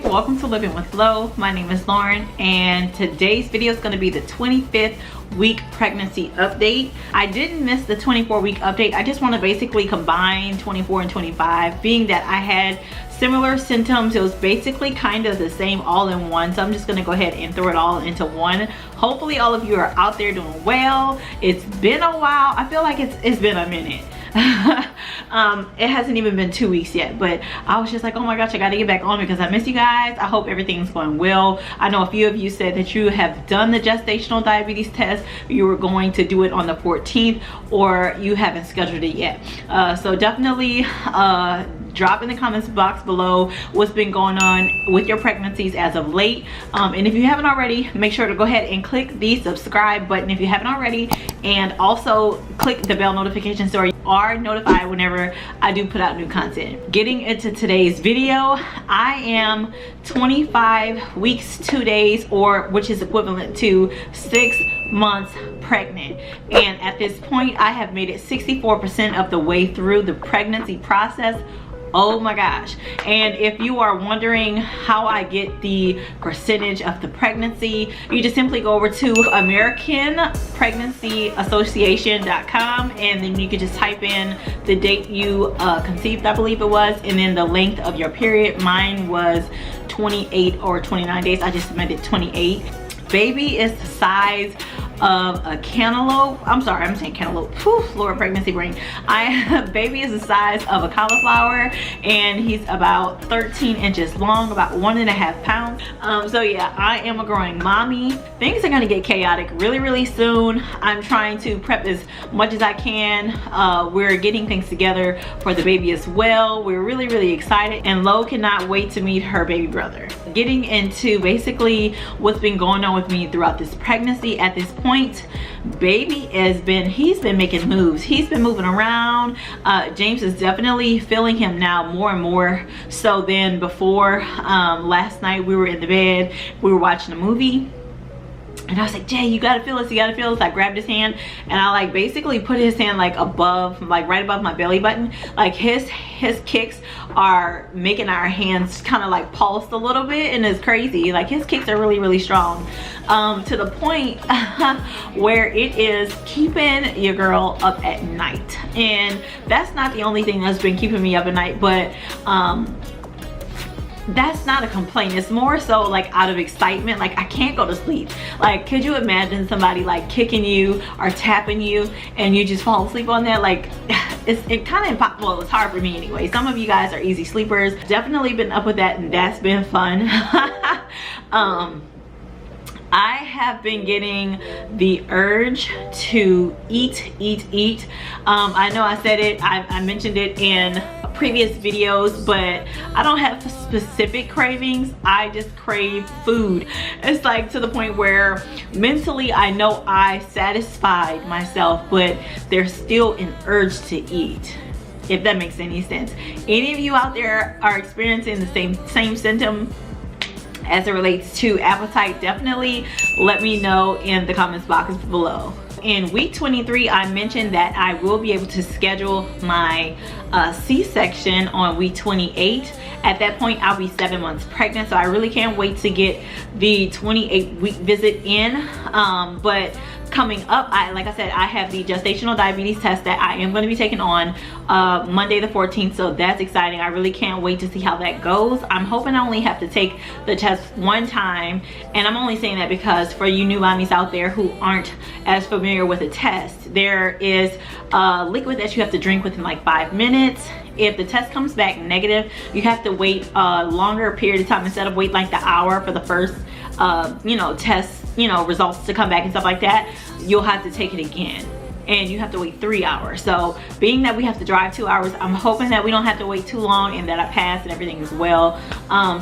guys, welcome to Living with Flo. My name is Lauren and today's video is going to be the 25th week pregnancy update. I didn't miss the 24-week update. I just want to basically combine 24 and 25, being that I had similar symptoms. It was basically kind of the same all in one, so I'm just going to go ahead and throw it all into one. Hopefully all of you are out there doing well. It's been a while. I feel like it's been a minute. It hasn't even been 2 weeks yet, but I was just like, oh my gosh, I gotta get back on because I miss you guys. I hope everything's going well. I know a few of you said that you have done the gestational diabetes test. You were going to do it on the 14th, or you haven't scheduled it yet. So definitely drop in the comments box below what's been going on with your pregnancies as of late. And if you haven't already, make sure to go ahead and click the subscribe button if you haven't already, and also click the bell notification so you are notified whenever I do put out new content. Getting into today's video, I am 25 weeks 2 days, or which is equivalent to 6 months pregnant, and at this point I have made it 64% of the way through the pregnancy process. Oh my gosh. And if you are wondering how I get the percentage of the pregnancy, you just simply go over to AmericanPregnancyAssociation.com, and then you can just type in the date you conceived, I believe it was, and then the length of your period. Mine was 28 or 29 days. I just submitted 28. Baby is the size of a cantaloupe. I'm sorry, I'm saying cantaloupe. Whew, Lord, pregnancy brain. Baby is the size of a cauliflower, and he's about 13 inches long, about 1.5 pounds. So yeah, I am a growing mommy. Things are gonna get chaotic really soon. I'm trying to prep as much as I can. We're getting things together for the baby as well. We're really excited, and Lo cannot wait to meet her baby brother. Getting into basically what's been going on with me throughout this pregnancy. At this point, baby he's been making moves. He's been moving around. James is definitely feeling him now more and more so than before. Last night we were in the bed, we were watching a movie, and I was like, Jay, you gotta feel this, you gotta feel this. I grabbed his hand and I like basically put his hand like above, like right above my belly button. Like his kicks are making our hands kind of like pulse a little bit, and it's crazy. Like his kicks are really strong, to the point where it is keeping your girl up at night. And that's not the only thing that's been keeping me up at night, but that's not a complaint. It's more so like out of excitement. Like I can't go to sleep. Like, could you imagine somebody like kicking you or tapping you and you just fall asleep on that? Like it kind of impossible. Well, it's hard for me anyway. Some of you guys are easy sleepers. Definitely been up with that, and that's been fun. I have been getting the urge to eat. I know I said it, I mentioned it in previous videos, but I don't have specific cravings. I just crave food. It's like to the point where mentally I know I satisfied myself, but there's still an urge to eat, if that makes any sense. Any of you out there are experiencing the same symptom as it relates to appetite? Definitely let me know in the comments box below. In week 23, I mentioned that I will be able to schedule my C-section on week 28. At that point, I'll be 7 months pregnant, so I really can't wait to get the 28-week visit in. But coming up, like I said, I have the gestational diabetes test that I am going to be taking on Monday the 14th, so that's exciting. I really can't wait to see how that goes. I'm hoping I only have to take the test one time, and I'm only saying that because for you new mommies out there who aren't as familiar with a test, there is a liquid that you have to drink within like 5 minutes. If the test comes back negative, you have to wait a longer period of time instead of wait like the hour for the first test results to come back and stuff like that. You'll have to take it again, and you have to wait 3 hours. So being that we have to drive 2 hours, I'm hoping that we don't have to wait too long and that I pass and everything is well.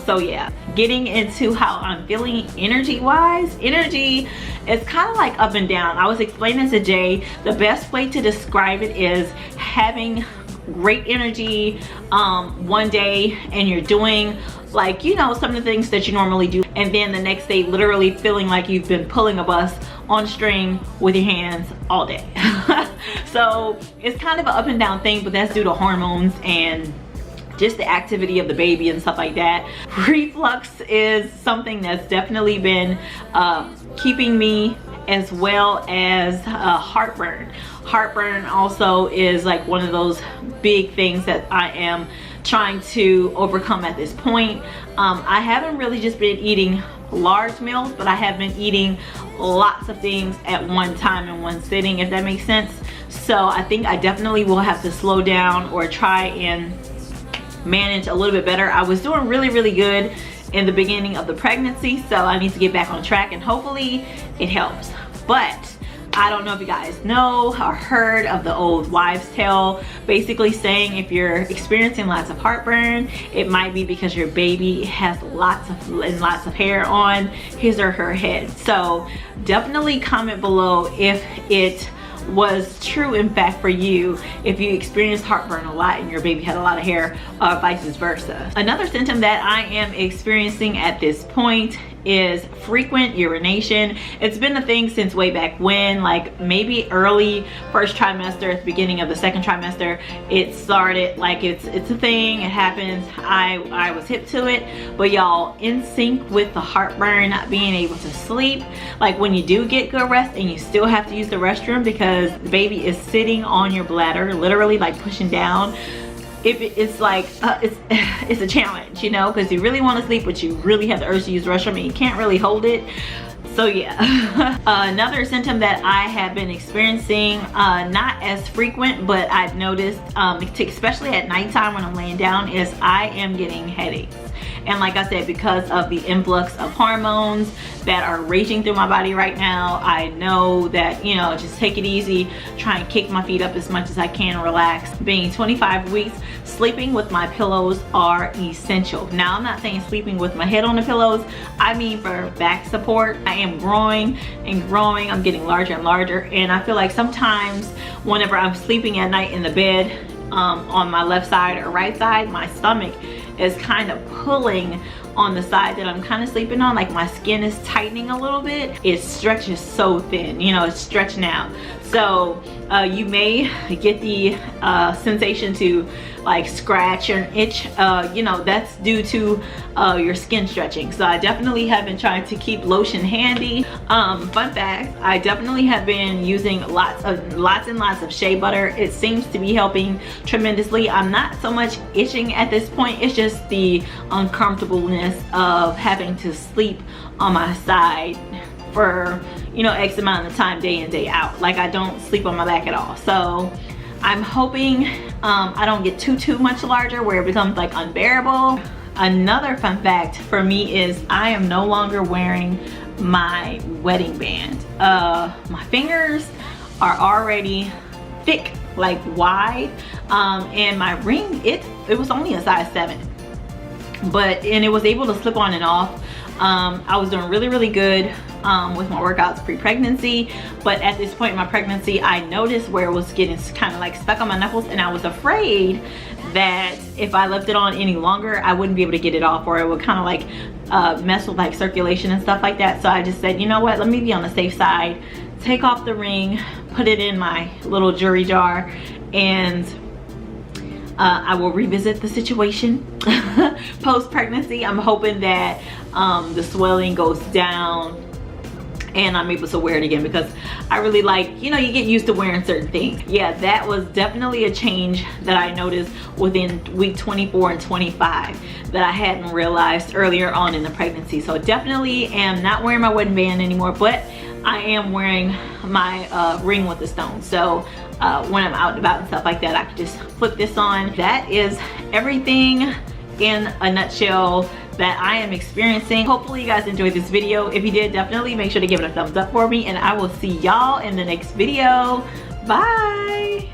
So yeah, getting into how I'm feeling energy wise. Energy is kind of like up and down. I was explaining to Jay, the best way to describe it is having great energy one day and you're doing like, some of the things that you normally do, and then the next day literally feeling like you've been pulling a bus on string with your hands all day. So it's kind of an up and down thing, but that's due to hormones and just the activity of the baby and stuff like that. Reflux is something that's definitely been keeping me, as well as heartburn. Heartburn also is like one of those big things that I am trying to overcome at this point. I haven't really just been eating large meals, but I have been eating lots of things at one time in one sitting, if that makes sense. So I think I definitely will have to slow down or try and manage a little bit better. I was doing really good in the beginning of the pregnancy, so I need to get back on track, and hopefully it helps. But I don't know if you guys know or heard of the old wives' tale, basically saying if you're experiencing lots of heartburn, it might be because your baby has lots of hair on his or her head. So definitely comment below if it was true in fact for you, if you experienced heartburn a lot and your baby had a lot of hair, or vice versa. Another symptom that I am experiencing at this point is frequent urination. It's been a thing since way back when, like maybe early first trimester, at the beginning of the second trimester, it started. Like it's a thing, it happens. I was hip to it, but y'all, in sync with the heartburn, not being able to sleep, like when you do get good rest and you still have to use the restroom because the baby is sitting on your bladder, literally like pushing down. It's like it's a challenge, you know, because you really want to sleep but you really have the urge to use the restroom and you can't really hold it. So yeah. Another symptom that I have been experiencing, not as frequent, but I've noticed, especially at nighttime when I'm laying down, is I am getting headaches. And like I said, because of the influx of hormones that are raging through my body right now, I know that, you know, just take it easy, try and kick my feet up as much as I can, relax. Being 25 weeks, sleeping with my pillows are essential. Now, I'm not saying sleeping with my head on the pillows, I mean for back support. I am growing and growing, I'm getting larger and larger, and I feel like sometimes whenever I'm sleeping at night in the bed, on my left side or right side, my stomach is kind of pulling on the side that I'm kind of sleeping on, like my skin is tightening a little bit. It stretches so thin, you know, it's stretching out. So you may get the sensation to like scratch or itch, you know, that's due to your skin stretching. So I definitely have been trying to keep lotion handy. Fun fact, I definitely have been using lots and lots of shea butter. It seems to be helping tremendously. I'm not so much itching at this point, it's just the uncomfortableness of having to sleep on my side for, you know, X amount of time, day in, day out. Like I don't sleep on my back at all. So I'm hoping I don't get too much larger where it becomes like unbearable. Another fun fact for me is I am no longer wearing my wedding band. My fingers are already thick, like wide, and my ring, it was only a size 7, and it was able to slip on and off. I was doing really good with my workouts pre-pregnancy, but at this point in my pregnancy I noticed where it was getting kind of like stuck on my knuckles, and I was afraid that if I left it on any longer I wouldn't be able to get it off, or it would kind of like mess with like circulation and stuff like that. So I just said, you know what, let me be on the safe side, take off the ring, put it in my little jewelry jar, and I will revisit the situation post-pregnancy. I'm hoping that the swelling goes down and I'm able to wear it again, because I really like, you know, you get used to wearing certain things. Yeah, that was definitely a change that I noticed within week 24 and 25 that I hadn't realized earlier on in the pregnancy. So definitely am not wearing my wedding band anymore, but I am wearing my ring with the stone. So when I'm out and about and stuff like that, I can just flip this on. That is everything in a nutshell that I am experiencing. Hopefully you guys enjoyed this video. If you did, definitely make sure to give it a thumbs up for me, and I will see y'all in the next video. Bye.